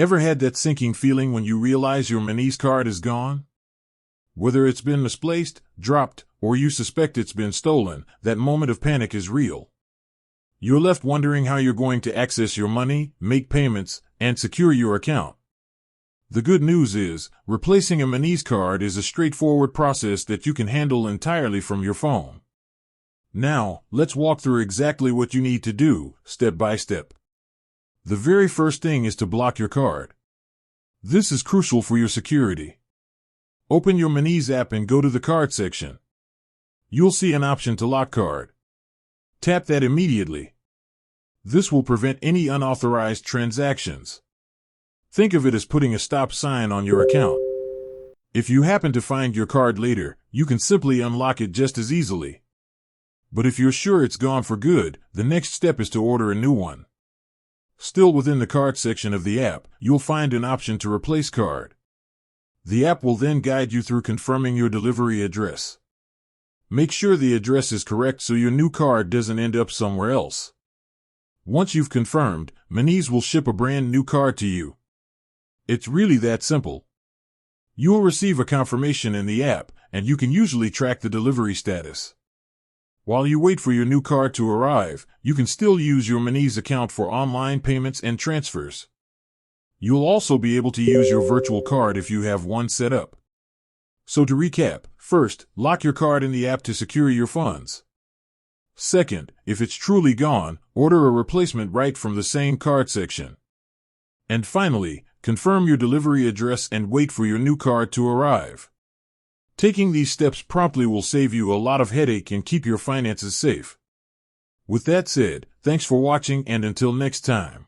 Ever had that sinking feeling when you realize your Monese card is gone? Whether it's been misplaced, dropped, or you suspect it's been stolen, that moment of panic is real. You're left wondering how you're going to access your money, make payments, and secure your account. The good news is, replacing a Monese card is a straightforward process that you can handle entirely from your phone. Now, let's walk through exactly what you need to do, step by step. The very first thing is to block your card. This is crucial for your security. Open your Monese app and go to the card section. You'll see an option to lock card. Tap that immediately. This will prevent any unauthorized transactions. Think of it as putting a stop sign on your account. If you happen to find your card later, you can simply unlock it just as easily. But if you're sure it's gone for good, the next step is to order a new one. Still within the card section of the app, you'll find an option to replace card. The app will then guide you through confirming your delivery address. Make sure the address is correct so your new card doesn't end up somewhere else. Once you've confirmed, Monese will ship a brand new card to you. It's really that simple. You'll receive a confirmation in the app, and you can usually track the delivery status. While you wait for your new card to arrive, you can still use your Monese account for online payments and transfers. You'll also be able to use your virtual card if you have one set up. So to recap, first, lock your card in the app to secure your funds. Second, if it's truly gone, order a replacement right from the same card section. And finally, confirm your delivery address and wait for your new card to arrive. Taking these steps promptly will save you a lot of headache and keep your finances safe. With that said, thanks for watching and until next time.